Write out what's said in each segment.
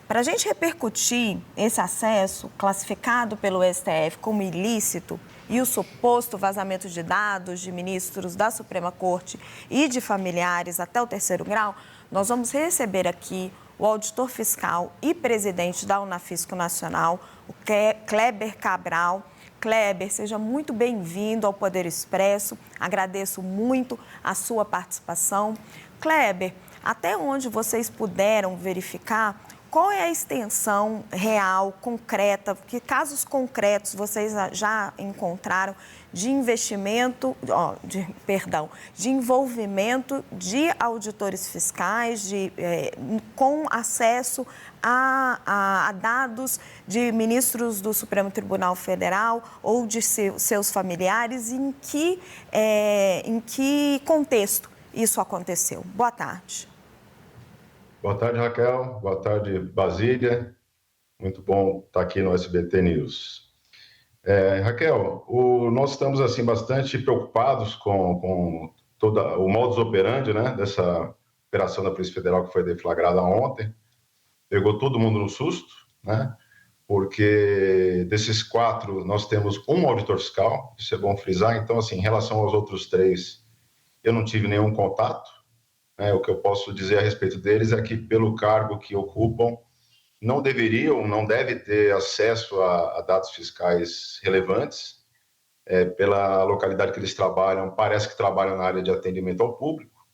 Para a gente repercutir esse acesso classificado pelo STF como ilícito e o suposto vazamento de dados de ministros da Suprema Corte e de familiares até o 3º grau, nós vamos receber aqui o auditor fiscal e presidente da Unafisco Nacional, o Kleber Cabral. Kleber, seja muito bem-vindo ao Poder Expresso. Agradeço muito a sua participação. Kleber, até onde vocês puderam verificar, qual é a extensão real, concreta, que casos concretos vocês já encontraram de investimento, de envolvimento de auditores fiscais, com acesso a dados de ministros do Supremo Tribunal Federal ou de seus familiares, em que contexto isso aconteceu? Boa tarde. Boa tarde, Raquel. Boa tarde, Basília. Muito bom estar aqui no SBT News. Raquel, nós estamos assim bastante preocupados com todo o modus operandi, né, dessa operação da Polícia Federal que foi deflagrada ontem. Pegou todo mundo no susto, né? Porque desses 4 nós temos um auditor fiscal, isso é bom frisar. Então, assim, em relação aos outros 3, eu não tive nenhum contato. O que eu posso dizer a respeito deles é que, pelo cargo que ocupam, não devem ter acesso a dados fiscais relevantes. Pela localidade que eles trabalham, parece que trabalham na área de atendimento ao público.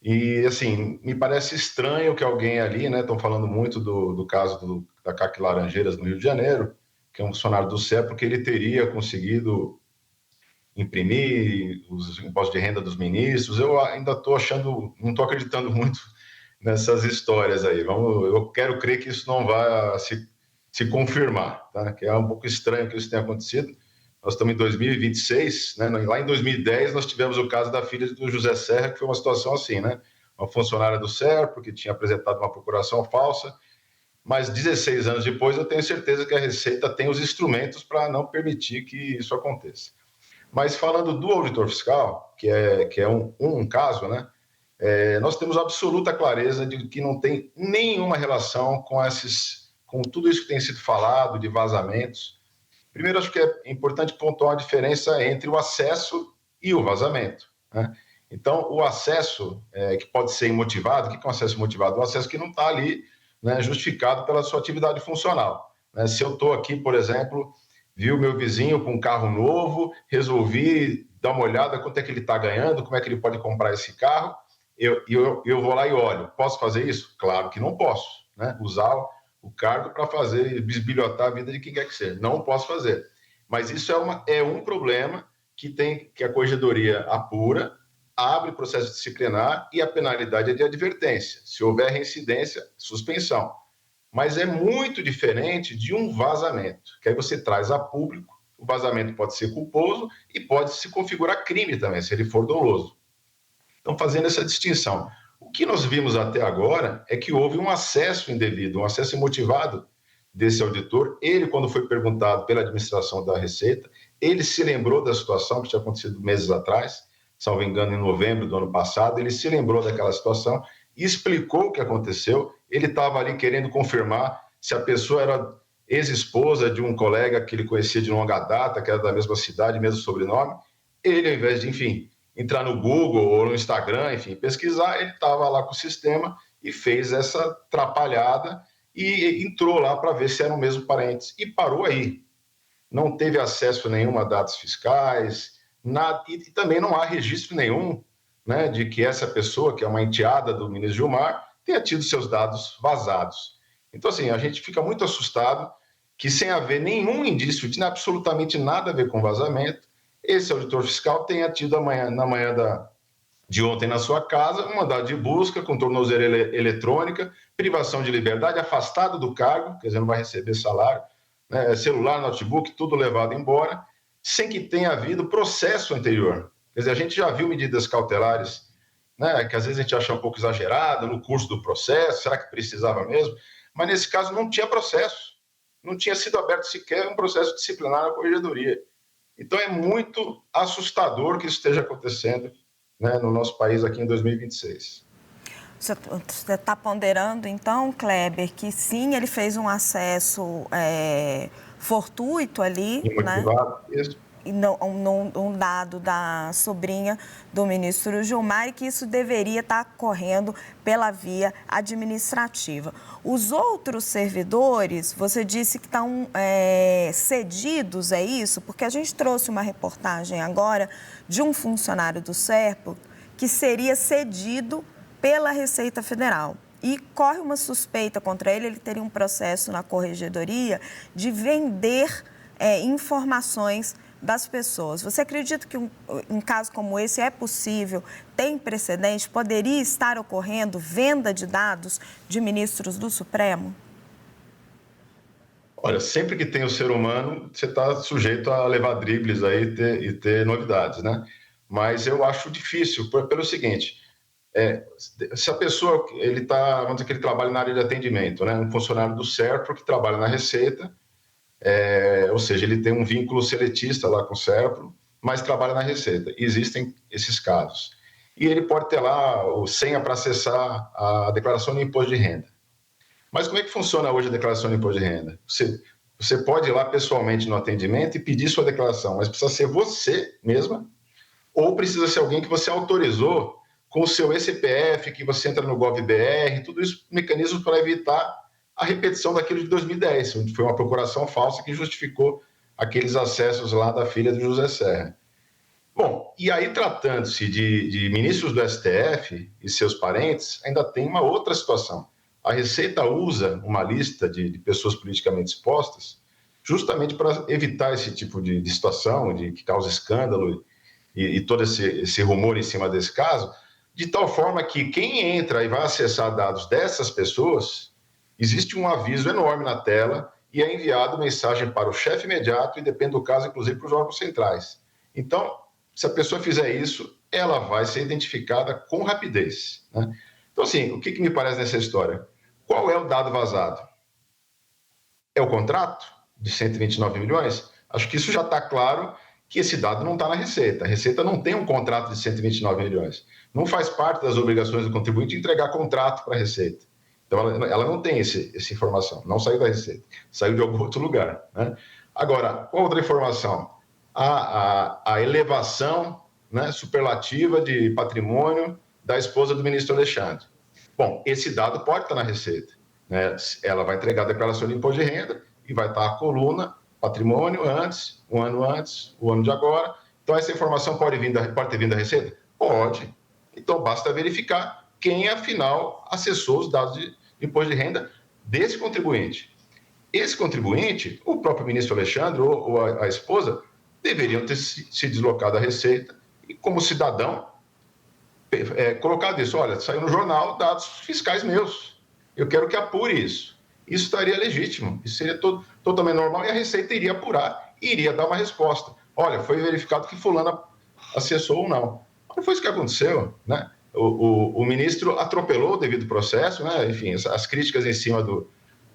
E, assim, me parece estranho que alguém ali, né, estão falando muito do caso da CAC Laranjeiras, no Rio de Janeiro, que é um funcionário do CEP, porque ele teria conseguido imprimir os impostos de renda dos ministros. Eu ainda estou achando, não estou acreditando muito nessas histórias aí. Eu quero crer que isso não vai se confirmar, tá? Que é um pouco estranho que isso tenha acontecido. Nós estamos em 2026, né? Lá em 2010 nós tivemos o caso da filha do José Serra, que foi uma situação assim, né? Uma funcionária do SERPRO que tinha apresentado uma procuração falsa, mas 16 anos depois eu tenho certeza que a Receita tem os instrumentos para não permitir que isso aconteça. Mas falando do auditor fiscal, que é um caso, né? Nós temos absoluta clareza de que não tem nenhuma relação com tudo isso que tem sido falado, de vazamentos. Primeiro, acho que é importante pontuar a diferença entre o acesso e o vazamento, né? Então, o acesso que pode ser imotivado, o que é um acesso imotivado? Um acesso que não está ali, né, justificado pela sua atividade funcional, né? Se eu estou aqui, por exemplo, vi o meu vizinho com um carro novo, resolvi dar uma olhada quanto é que ele está ganhando, como é que ele pode comprar esse carro, eu vou lá e olho. Posso fazer isso? Claro que não posso, né? Usar o cargo para bisbilhotar a vida de quem quer que seja. Não posso fazer. Mas isso é um problema que a Corregedoria apura, abre processo disciplinar e a penalidade é de advertência. Se houver reincidência, suspensão. Mas é muito diferente de um vazamento, que aí você traz a público. O vazamento pode ser culposo e pode se configurar crime também, se ele for doloso. Então, fazendo essa distinção. O que nós vimos até agora é que houve um acesso indevido, um acesso imotivado desse auditor. Ele, quando foi perguntado pela administração da Receita, ele se lembrou da situação que tinha acontecido meses atrás, salvo engano, em novembro do ano passado. Ele se lembrou daquela situação e explicou o que aconteceu. Ele estava ali querendo confirmar se a pessoa era ex-esposa de um colega que ele conhecia de longa data, que era da mesma cidade, mesmo sobrenome. Ele, ao invés de, enfim, entrar no Google ou no Instagram, enfim, pesquisar, ele estava lá com o sistema e fez essa atrapalhada e entrou lá para ver se eram mesmo parentes. E parou aí. Não teve acesso nenhum a dados fiscais, nada, e também não há registro nenhum, né, de que essa pessoa, que é uma enteada do ministro Gilmar, tenha tido seus dados vazados. Então, assim, a gente fica muito assustado que, sem haver nenhum indício de absolutamente nada a ver com vazamento, esse auditor fiscal tenha tido na manhã de ontem na sua casa um mandado de busca com tornozeleira eletrônica, privação de liberdade, afastado do cargo, quer dizer, não vai receber salário, né, celular, notebook, tudo levado embora, sem que tenha havido processo anterior. Quer dizer, a gente já viu medidas cautelares, né, que às vezes a gente acha um pouco exagerada no curso do processo, será que precisava mesmo? Mas nesse caso não tinha processo, não tinha sido aberto sequer um processo disciplinar na Corregedoria. Então é muito assustador que isso esteja acontecendo, né, no nosso país aqui em 2026. Você está ponderando, então, Kleber, que sim, ele fez um acesso fortuito ali, né? Isso. E um dado da sobrinha do ministro Gilmar, e que isso deveria estar correndo pela via administrativa. Os outros servidores, você disse que estão cedidos, é isso? Porque a gente trouxe uma reportagem agora de um funcionário do SERPRO que seria cedido pela Receita Federal. E corre uma suspeita contra ele, ele teria um processo na corregedoria de vender informações das pessoas. Você acredita que um caso como esse é possível, tem precedente, poderia estar ocorrendo venda de dados de ministros do Supremo? Olha, sempre que tem o ser humano, você está sujeito a levar dribles aí e ter novidades, né? Mas eu acho difícil, pelo seguinte, se a pessoa, vamos dizer que ele trabalha na área de atendimento, né? Um funcionário do SERPRO que trabalha na Receita, ou seja, ele tem um vínculo seletista lá com o SERPRO, mas trabalha na Receita. Existem esses casos. E ele pode ter lá o senha para acessar a declaração do imposto de renda. Mas como é que funciona hoje a declaração do imposto de renda? Você pode ir lá pessoalmente no atendimento e pedir sua declaração, mas precisa ser você mesma ou precisa ser alguém que você autorizou com o seu CPF, que você entra no GovBR, tudo isso mecanismos para evitar a repetição daquilo de 2010, onde foi uma procuração falsa que justificou aqueles acessos lá da filha do José Serra. Bom, e aí tratando-se de ministros do STF e seus parentes, ainda tem uma outra situação. A Receita usa uma lista de pessoas politicamente expostas justamente para evitar esse tipo de situação, que causa escândalo e todo esse rumor em cima desse caso, de tal forma que quem entra e vai acessar dados dessas pessoas, existe um aviso enorme na tela e é enviado mensagem para o chefe imediato e, depende do caso, inclusive para os órgãos centrais. Então, se a pessoa fizer isso, ela vai ser identificada com rapidez, né? Então, assim, o que me parece nessa história? Qual é o dado vazado? É o contrato de 129 milhões? Acho que isso já está claro que esse dado não está na Receita. A Receita não tem um contrato de 129 milhões. Não faz parte das obrigações do contribuinte entregar contrato para a Receita. Então, ela não tem essa informação. Não saiu da Receita. Saiu de algum outro lugar, né? Agora, qual outra informação? A elevação, né, superlativa de patrimônio da esposa do ministro Alexandre. Bom, esse dado pode estar na Receita, né? Ela vai entregar a declaração de imposto de renda e vai estar a coluna patrimônio antes, um ano antes, o ano de agora. Então, essa informação pode ter vindo da Receita? Pode. Então, basta verificar quem, afinal, acessou os dados de imposto de renda desse contribuinte. Esse contribuinte, o próprio ministro Alexandre ou a esposa, deveriam ter se deslocado à Receita e, como cidadão, colocado isso. Olha, saiu no jornal dados fiscais meus. Eu quero que apure isso. Isso estaria legítimo, isso seria totalmente normal e a Receita iria apurar e iria dar uma resposta. Olha, foi verificado que fulano acessou ou não. Não foi isso que aconteceu, né? O ministro atropelou o devido processo, né? Enfim, as críticas em cima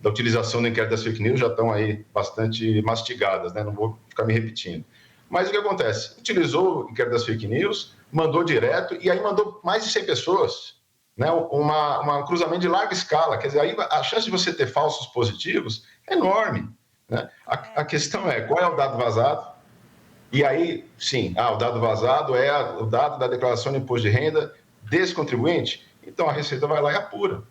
da utilização do inquérito das fake news já estão aí bastante mastigadas, né? Não vou ficar me repetindo. Mas o que acontece? Utilizou o inquérito das fake news, mandou direto e aí mandou mais de 100 pessoas, né? Um cruzamento de larga escala. Quer dizer, aí a chance de você ter falsos positivos é enorme, né? A questão é, qual é o dado vazado? E aí, sim, o dado vazado é o dado da declaração de imposto de renda desse contribuinte. Então, a Receita vai lá e apura.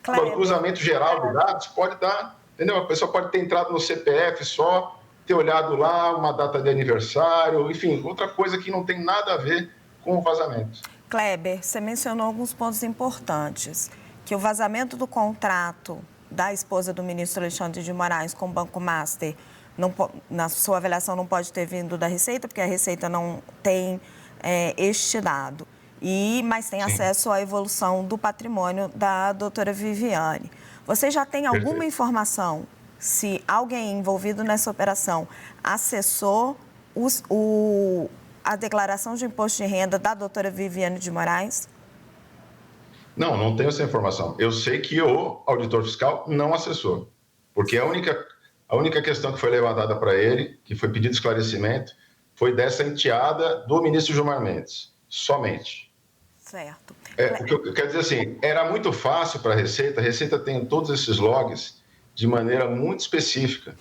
Claro, o cruzamento geral de dados pode dar, entendeu? A pessoa pode ter entrado no CPF só, ter olhado lá uma data de aniversário, enfim, outra coisa que não tem nada a ver com o vazamento. Kleber, você mencionou alguns pontos importantes, que o vazamento do contrato da esposa do ministro Alexandre de Moraes com o Banco Master, na sua avaliação, não pode ter vindo da Receita, porque a Receita não tem este dado. Mas tem acesso à evolução do patrimônio da doutora Viviane. Você já tem alguma informação se alguém envolvido nessa operação acessou a declaração de imposto de renda da doutora Viviane de Moraes? Não tenho essa informação. Eu sei que o auditor fiscal não acessou, porque a única questão que foi levantada para ele, que foi pedido esclarecimento, foi dessa enteada do ministro Gilmar Mendes, somente. Certo. O que eu quero dizer assim, era muito fácil para a Receita tem todos esses logs de maneira muito específica.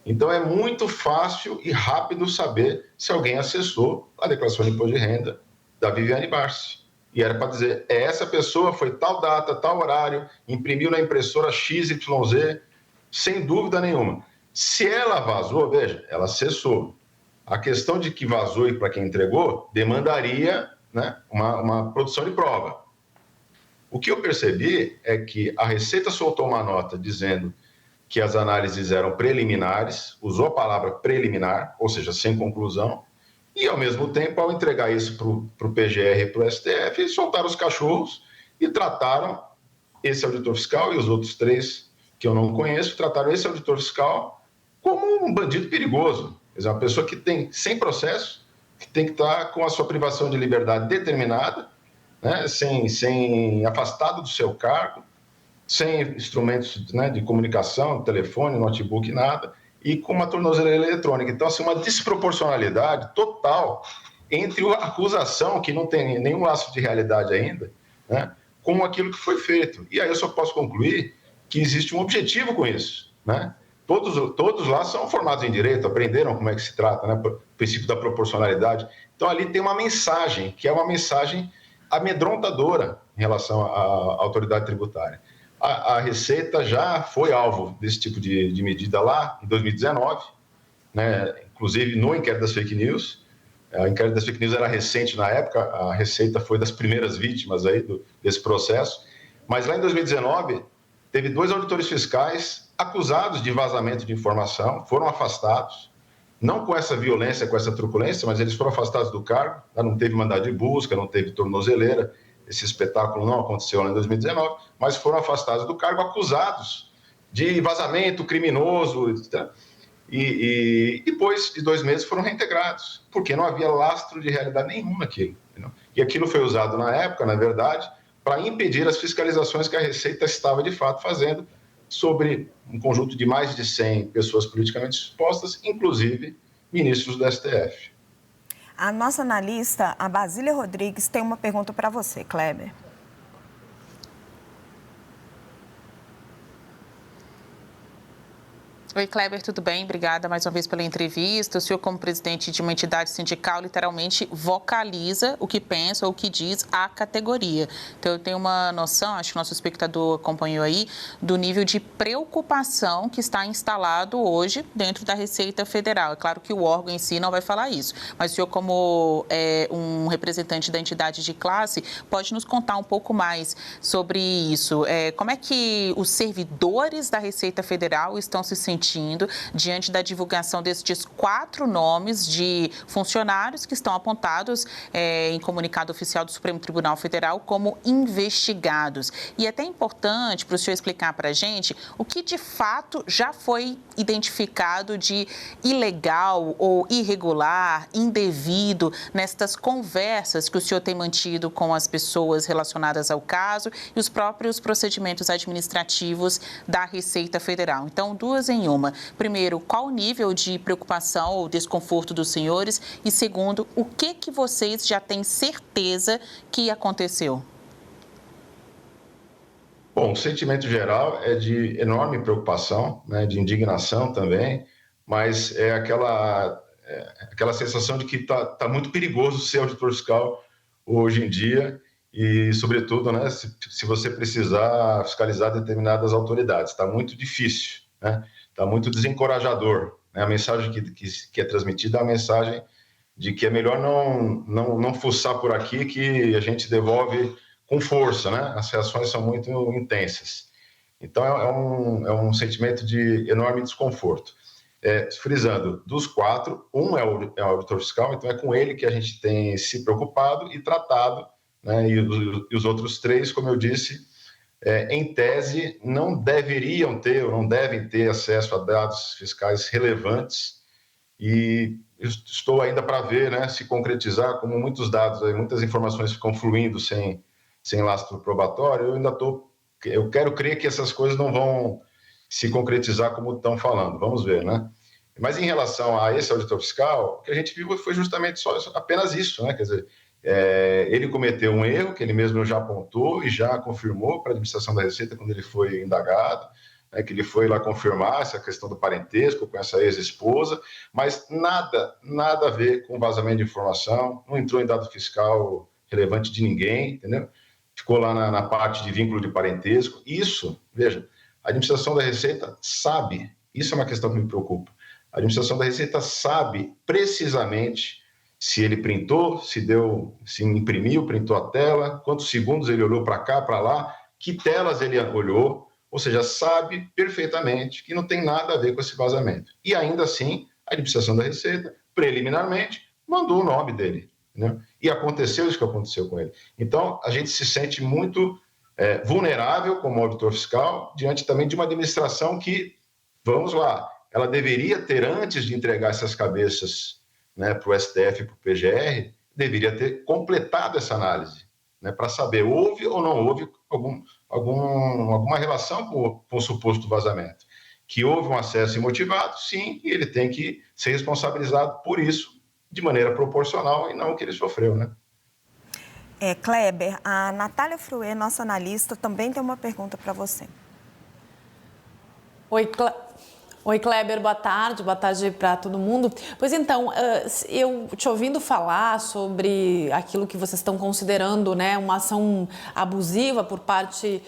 Então, é muito fácil e rápido saber se alguém acessou a declaração de imposto de renda da Viviane Barsi. E era para dizer, essa pessoa foi tal data, tal horário, imprimiu na impressora XYZ, sem dúvida nenhuma. Se ela vazou, veja, ela acessou. A questão de que vazou e para quem entregou demandaria, né, uma produção de prova. O que eu percebi é que a Receita soltou uma nota dizendo que as análises eram preliminares, usou a palavra preliminar, ou seja, sem conclusão, e, ao mesmo tempo, ao entregar isso para o PGR e para o STF, eles soltaram os cachorros e trataram esse auditor fiscal e os outros 3 que eu não conheço, trataram esse auditor fiscal como um bandido perigoso. Quer dizer, uma pessoa que tem, sem processo, que tem que estar com a sua privação de liberdade determinada, né, sem afastado do seu cargo, sem instrumentos, né, de comunicação, telefone, notebook, nada, e com uma tornozeleira eletrônica. Então, assim, uma desproporcionalidade total entre a acusação, que não tem nenhum laço de realidade ainda, né, com aquilo que foi feito. E aí eu só posso concluir que existe um objetivo com isso, né? Todos lá são formados em direito, aprenderam como é que se trata, né, o princípio da proporcionalidade. Então, ali tem uma mensagem, que é uma mensagem amedrontadora em relação à autoridade tributária. A Receita já foi alvo desse tipo de medida lá em 2019, né? Inclusive no inquérito das fake news. O inquérito das fake news era recente na época, a Receita foi das primeiras vítimas aí desse processo, mas lá em 2019 teve 2 auditores fiscais acusados de vazamento de informação, foram afastados, não com essa violência, com essa truculência, mas eles foram afastados do cargo, não teve mandado de busca, não teve tornozeleira. Esse espetáculo não aconteceu lá em 2019, mas foram afastados do cargo, acusados de vazamento criminoso, etc. E depois de 2 meses foram reintegrados, porque não havia lastro de realidade nenhum naquilo. Entendeu? E aquilo foi usado na época, na verdade, para impedir as fiscalizações que a Receita estava de fato fazendo sobre um conjunto de mais de 100 pessoas politicamente expostas, inclusive ministros do STF. A nossa analista, a Basília Rodrigues, tem uma pergunta para você, Kleber. Oi, Kleber, tudo bem? Obrigada mais uma vez pela entrevista. O senhor, como presidente de uma entidade sindical, literalmente vocaliza o que pensa ou o que diz a categoria. Então, eu tenho uma noção, acho que o nosso espectador acompanhou aí, do nível de preocupação que está instalado hoje dentro da Receita Federal. É claro que o órgão em si não vai falar isso, mas o senhor, como um representante da entidade de classe, pode nos contar um pouco mais sobre isso. Como é que os servidores da Receita Federal estão se sentindo diante da divulgação destes 4 nomes de funcionários que estão apontados em comunicado oficial do Supremo Tribunal Federal como investigados. E é até importante para o senhor explicar para a gente o que de fato já foi identificado de ilegal ou irregular, indevido nestas conversas que o senhor tem mantido com as pessoas relacionadas ao caso e os próprios procedimentos administrativos da Receita Federal. Então, 2 em 1. Primeiro, qual o nível de preocupação ou desconforto dos senhores? E segundo, o que vocês já têm certeza que aconteceu? Bom, o sentimento geral é de enorme preocupação, né, de indignação também, mas é aquela sensação de que está muito perigoso ser auditor fiscal hoje em dia e, sobretudo, né, se você precisar fiscalizar determinadas autoridades. Está muito difícil, né? Está muito desencorajador. Né? A mensagem que é transmitida é a mensagem de que é melhor não fuçar por aqui, que a gente devolve com força, né? As reações são muito intensas. Então, é um sentimento de enorme desconforto. Frisando, dos 4, um é o auditor fiscal, então é com ele que a gente tem se preocupado e tratado, né? E os outros 3, como eu disse, em tese, não deveriam ter ou não devem ter acesso a dados fiscais relevantes e estou ainda para ver, né, se concretizar, como muitos dados, muitas informações ficam fluindo sem lastro probatório. Eu quero crer que essas coisas não vão se concretizar como estão falando, vamos ver, né? Mas em relação a esse auditor fiscal, o que a gente viu foi justamente apenas isso, né? Quer dizer, Ele cometeu um erro que ele mesmo já apontou e já confirmou para a administração da Receita quando ele foi indagado, que ele foi lá confirmar essa questão do parentesco com essa ex-esposa, mas nada a ver com vazamento de informação, não entrou em dado fiscal relevante de ninguém, entendeu? Ficou lá na parte de vínculo de parentesco. Isso, veja, a administração da Receita sabe, isso é uma questão que me preocupa, a administração da Receita sabe precisamente se ele printou, se imprimiu, printou a tela, quantos segundos ele olhou para cá, para lá, que telas ele olhou, ou seja, sabe perfeitamente que não tem nada a ver com esse vazamento. E ainda assim, a administração da Receita, preliminarmente, mandou o nome dele, né? E aconteceu isso que aconteceu com ele. Então, a gente se sente muito vulnerável como auditor fiscal, diante também de uma administração que, vamos lá, ela deveria ter, antes de entregar essas cabeças, né, para o STF e para o PGR, deveria ter completado essa análise, né, para saber houve ou não houve alguma relação com o suposto vazamento. Que houve um acesso imotivado, sim, e ele tem que ser responsabilizado por isso de maneira proporcional e não o que ele sofreu, né? Kleber, a Natália Fruê, nossa analista, também tem uma pergunta para você. Oi, Kleber, boa tarde para todo mundo. Pois então, eu te ouvindo falar sobre aquilo que vocês estão considerando, né, uma ação abusiva por parte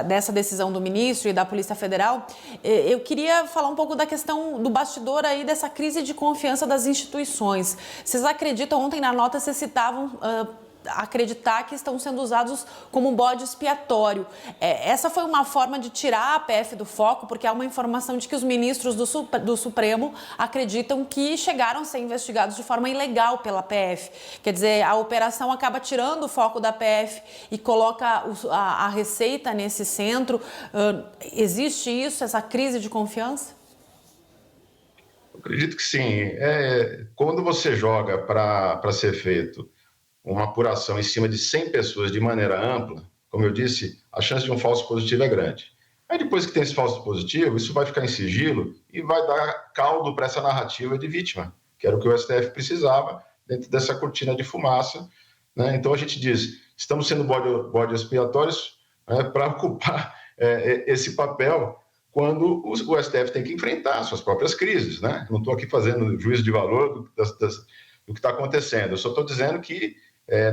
dessa decisão do ministro e da Polícia Federal, eu queria falar um pouco da questão do bastidor aí dessa crise de confiança das instituições. Vocês acreditam, ontem na nota vocês citavam acreditar que estão sendo usados como um bode expiatório. Essa foi uma forma de tirar a PF do foco, porque há uma informação de que os ministros do Supremo acreditam que chegaram a ser investigados de forma ilegal pela PF. Quer dizer, a operação acaba tirando o foco da PF e coloca a Receita nesse centro. Existe isso, essa crise de confiança? Eu acredito que sim. Quando você joga para ser feito uma apuração em cima de 100 pessoas de maneira ampla, como eu disse, a chance de um falso positivo é grande. Aí depois que tem esse falso positivo, isso vai ficar em sigilo e vai dar caldo para essa narrativa de vítima, que era o que o STF precisava dentro dessa cortina de fumaça, né? Então a gente diz, estamos sendo bode expiatórios, né, para ocupar esse papel quando o STF tem que enfrentar suas próprias crises, né? Não estou aqui fazendo juízo de valor do que está acontecendo, eu só estou dizendo que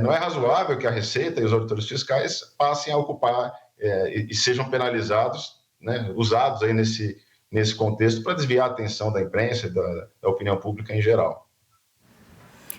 não é razoável que a Receita e os auditores fiscais passem a ocupar e sejam penalizados, né, usados aí nesse contexto para desviar a atenção da imprensa e da opinião pública em geral.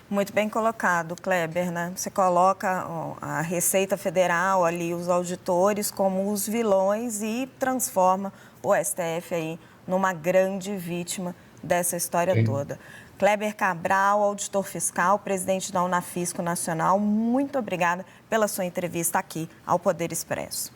Muito bem colocado, Kleber, né? Você coloca a Receita Federal ali, os auditores, como os vilões e transforma o STF aí numa grande vítima dessa história Sim. toda. Kleber Cabral, auditor fiscal, presidente da Unafisco Nacional, muito obrigada pela sua entrevista aqui ao Poder Expresso.